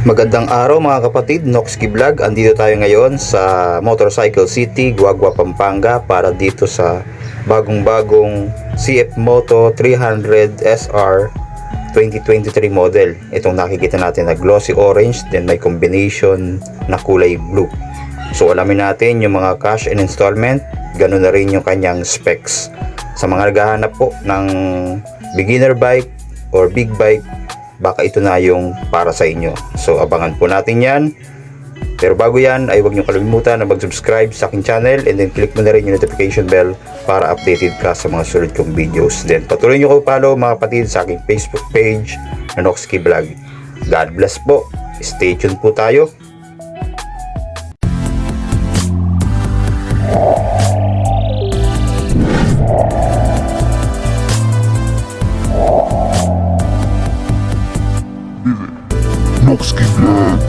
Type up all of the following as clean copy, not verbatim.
Magandang araw mga kapatid, Noxky Vlog. Andito tayo ngayon sa Motorcycle City, Guagua, Pampanga para dito sa bagong-bagong CF Moto 300 SR 2023 model. Itong nakikita natin na glossy orange, then may combination na kulay blue. So alamin natin yung mga cash and installment, ganun na rin yung kanyang specs. Sa mga naghahanap po ng beginner bike or big bike, baka ito na yung para sa inyo. So abangan po natin yan. Pero bago yan ay huwag nyo kalimutan na mag-subscribe sa aking channel and then click mo na rin yung notification bell para updated ka sa mga sulit kong videos. Then patuloy nyo ko follow mga kapatid sa aking Facebook page na Noxky Vlog. God bless po. Stay tuned po tayo. Noxky Vlog.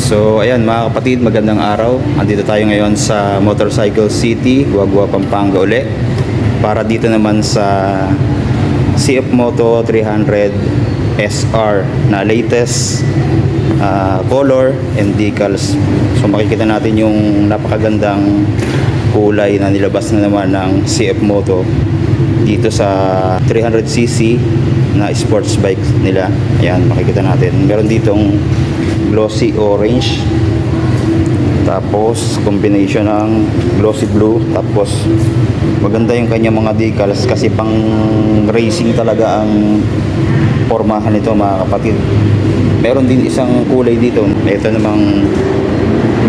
So ayan mga kapatid, magandang araw. Andito tayo ngayon sa Motorcycle City, Guagua, Pampanga uli. Para dito naman sa CF Moto 300 SR na latest color and decals. So makikita natin yung napakagandang kulay na nilabas na naman ng CF Moto dito sa 300cc na sports bike nila. Ayan, makikita natin. Meron ditong glossy orange, tapos combination ng glossy blue, tapos maganda yung kanya mga decals kasi pang racing talaga ang pormahan nito mga kapatid. Meron din isang kulay dito, ito namang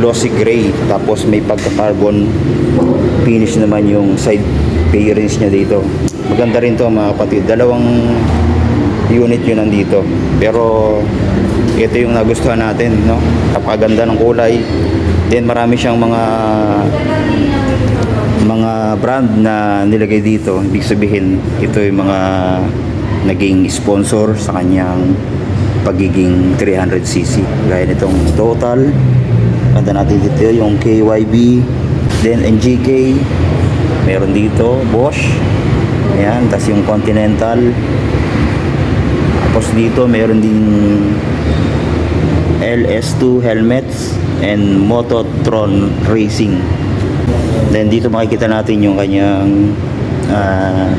glossy gray, tapos may pagka carbon finish naman yung side fairings nya dito. Maganda rin to mga kapatid, dalawang unit yun nandito, pero ito yung nagustuhan natin, no? Napakaganda ng kulay. Then marami siyang mga brand na nilagay dito. Ibig sabihin, ito yung mga naging sponsor sa kanyang pagiging 300cc. Gaya nitong Total. Ganda natin dito yung KYB. Then NGK. Meron dito Bosch. Ayan, tas yung Continental. Tapos dito meron din LS2 helmets and Mototron Racing. Then dito makikita natin yung kanyang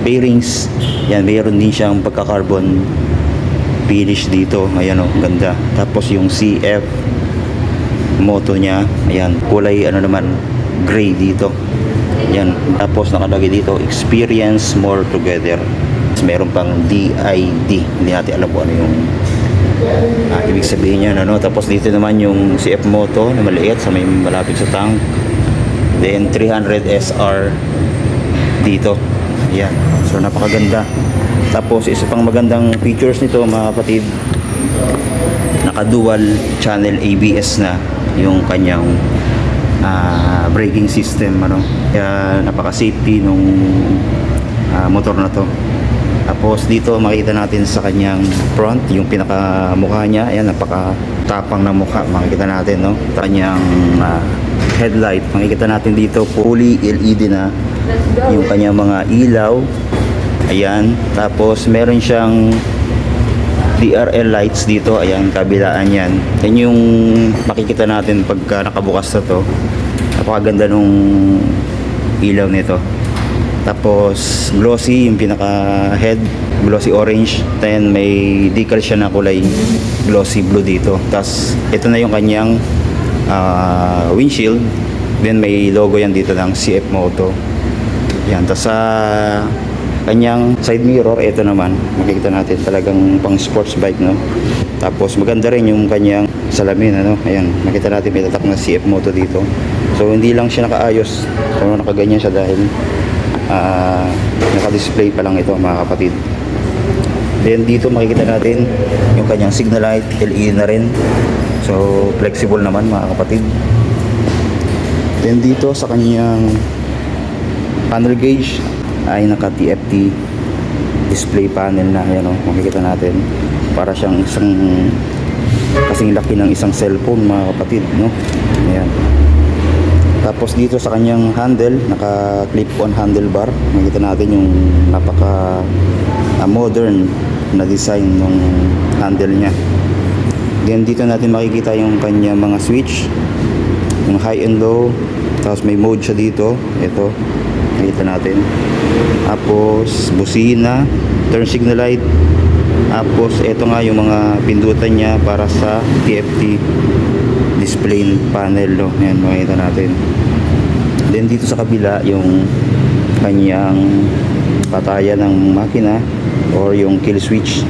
bearings. Yan, mayroon din siyang pagka-carbon finish dito. Ayan o, ganda. Tapos yung CF moto niya, ayan, kulay ano naman, gray dito. Yan, tapos nakalagay dito, experience more together. Meron pang DID. Hindi natin alam kung ano yung ibig sabihin niya, ano. Tapos dito naman yung CF Moto na maliit sa may malapit sa tank. Then 300 SR dito. Ayan. So napakaganda. Tapos isa pang magandang features nito mga kapatid, naka dual channel ABS na yung kanyang braking system, ano. Kaya napaka safety nung motor na to. Tapos dito makita natin sa kanyang front, yung pinaka mukha niya, ayan, napaka tapang na mukha, makikita natin, no? Kanyang headlight, makikita natin dito fully LED na yung kanyang mga ilaw. Ayan, tapos meron siyang DRL lights dito, ayan, kabilaan yan. Yan yung makikita natin pagka nakabukas na to. Napakaganda nung ilaw nito. Tapos glossy yung pinaka head, glossy orange, then may decal siya na kulay glossy blue dito. Tapos ito na yung kanyang windshield, Then may logo yan dito ng CF Moto. Yan, tapos sa kanyang side mirror, ito naman, makikita natin talagang pang sports bike, no? Tapos maganda rin yung kanyang salamin, ano? Ayan, makita natin may tatak na CF Moto dito. So hindi lang siya nakaayos, so nakaganyan siya dahil naka-display pa lang ito, mga kapatid. Then dito makikita natin yung kanyang signal light, LED na rin. So flexible naman, mga kapatid. Then dito sa kanyang panel gauge ay naka TFT display panel na, ayan o, makikita natin para siyang isang kasing laki ng isang cellphone, mga kapatid, no? Ayan. Tapos dito sa kanyang handle, naka clip-on handlebar, makikita natin yung napaka modern na design ng handle niya. Then dito natin makikita yung kanyang mga switch, yung high and low, tapos may mode siya dito, ito makita natin. Tapos busina, turn signal light, tapos ito nga yung mga pindutan niya para sa TFT display panel, no? Ayan, makita natin. Then dito sa kabila yung kanyang patayan ng makina or yung kill switch.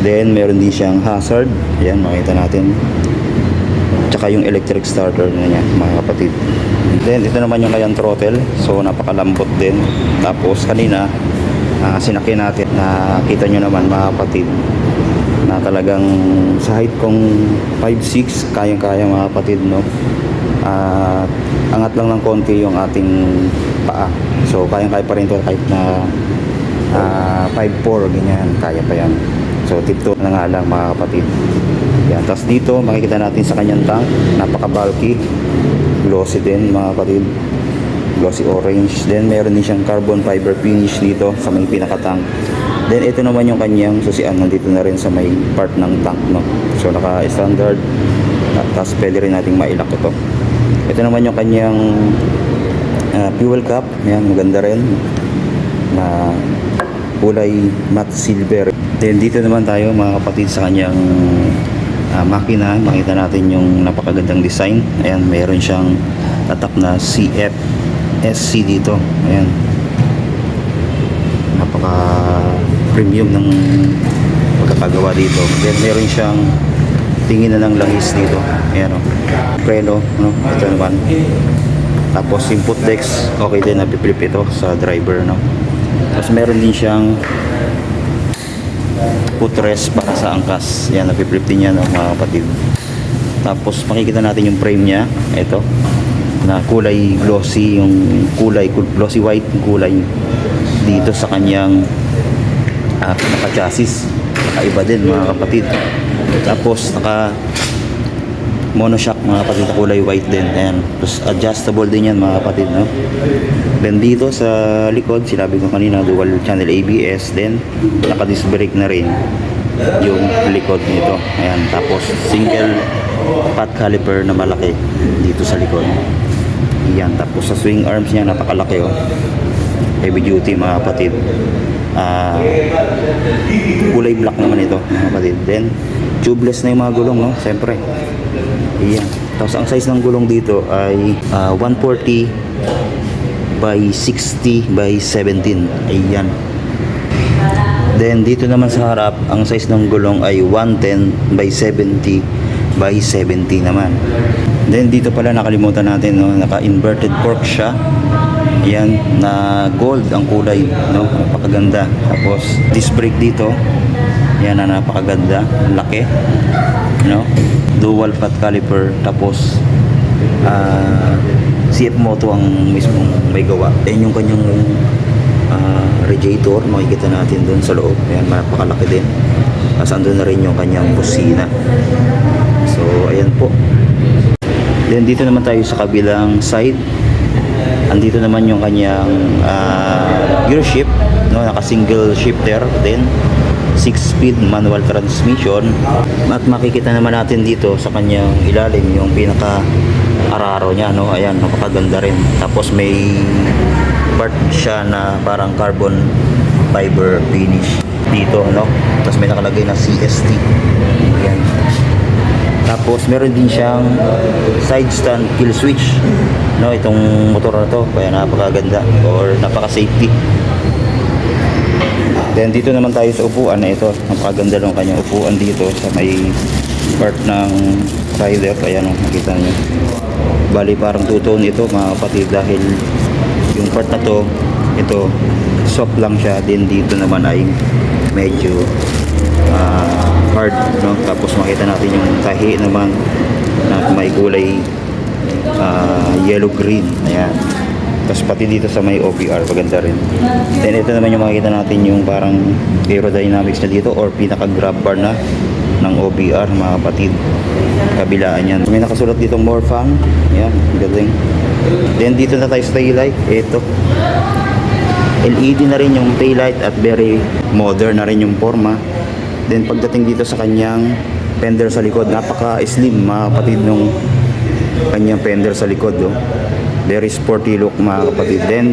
Then meron din siyang hazard, ayan, makita natin. Tsaka yung electric starter na niya, mga kapatid. Then ito naman yung kanyang throttle, so napakalambot din. Tapos kanina sinakyan natin, nakita nyo naman, mga kapatid, na talagang sa height kong 5'6", kayang-kaya, mga kapatid, no? Angat lang ng konti yung ating paa, so kayang-kaya pa rin ito kahit na 5'4", ganyan, kaya pa yan. So tip-top na nga lang, mga kapatid. Yan. Tapos dito makikita natin sa kanyang tank, napaka-bulky, glossy din, mga kapatid, glossy orange. Then meron din siyang carbon fiber finish dito sa may pinaka-tank. Then ito naman yung kanyang susian, nandito na rin sa may part ng tank, no? So naka-standard, tapos pwede rin nating mailak ito. Ito naman yung kanyang fuel cap, yan, maganda rin na kulay matte silver. Then dito naman tayo, mga kapatid, sa kanyang makina, makita natin yung napakagandang design. Ayan, mayroon siyang tatak na CF SC dito. Ayan, napaka premium ng pagkakagawa dito. Then meron siyang tingin na ng langis dito. Ayan, o, preno, no? Ito naman. Tapos input decks, okay din, napipilip ito sa driver, no? Tapos meron din siyang footrest para sa angkas. Yan, napipilip din yan, no, mga kapatid. Tapos makikita natin yung frame niya, ito, na kulay glossy, yung kulay glossy white, yung kulay dito sa kanyang naka-chassis. Nakaiba din, mga kapatid. Tapos naka monoshock, mga kapatid, na kulay white din. Ayan. Tapos adjustable din yan, mga kapatid, no? Then dito sa likod, sinabi ko kanina, dual channel ABS. Then naka-disc brake na rin yung likod nito. Ayan. Tapos single pot caliper na malaki dito sa likod. Ayan. Tapos sa swing arms niya, napakalaki, oh. Heavy duty, mga kapatid. Kulay black naman ito, mga kapatid. Then tubeless na yung mga gulong, no? Siyempre. Ayan. Tapos ang size ng gulong dito ay 140 by 60 by 17. Ayan. Then dito naman sa harap, ang size ng gulong ay 110 by 70 by 70 naman. Then dito pala nakalimutan natin, no? Naka-inverted fork siya. Ayan, na gold ang kulay, no? Napakaganda. Tapos disc brake dito. Ayan, na napakaganda, laki, no? Dual flat caliper. Tapos CF Moto ang mismong may gawa. Ayan yung kanyang radiator, makikita natin doon sa loob. Ayan, napakalaki din. Tapos andun na rin yung kanyang busina. So ayan po. Then dito naman tayo sa kabilang side. Andito naman yung kanyang gear shift, no? Naka single shifter din, 6-speed manual transmission. At makikita naman natin dito sa kanyang ilalim yung pinaka araro niya, no? Ayan, napakaganda rin. Tapos may part siya na parang carbon fiber finish dito, no? Tapos may nakalagay na CST. Ayan. Tapos meron din siyang side stand kill switch. no, itong motor na to, kaya napakaganda or napaka-safety. Then dito naman tayo sa upuan na ito. Napakaganda ng kanyang upuan dito sa may part ng rider. Ayan o, nakita nyo. Bali parang two-tone ito mga kapatid, dahil yung part na to, ito soft lang siya. Then dito naman ay medyo hard, no? Tapos makita natin yung tahi naman na may kulay yellow green. Ayan. Tapos pati dito sa may OPR, maganda rin. Then ito naman yung makikita natin yung parang aerodynamics na dito or pinaka-grab bar na ng OPR mga kapatid. Kabilaan yan. May nakasulat dito Morfang. Ayan, galing. Then dito na tayo sa taillight. Ito. LED na rin yung taillight at very modern na rin yung forma. Then pagdating dito sa kanyang fender sa likod, napaka-slim mga kapatid nung kanyang fender sa likod. Oh. Very sporty look mga kapatid. Then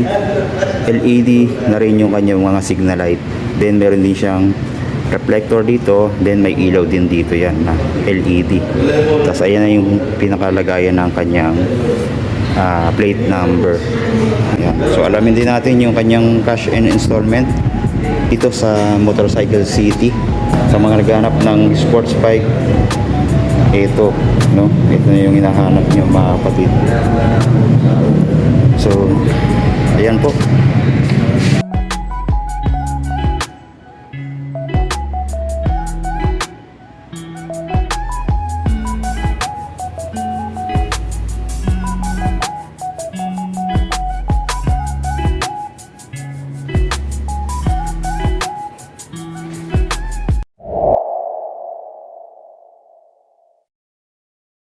LED na rin yung kanyang mga signal light. Then meron din siyang reflector dito. Then may ilaw din dito yan na LED. Tapos ayan na yung pinakalagayan ng kanyang plate number. Ayan. So alamin din natin yung kanyang cash and installment dito sa Motorcycle City. Sa mga naghahanap ng sports bike, ito, no? Ito na yung hinahanap niyo mga kapatid. So, ayan po.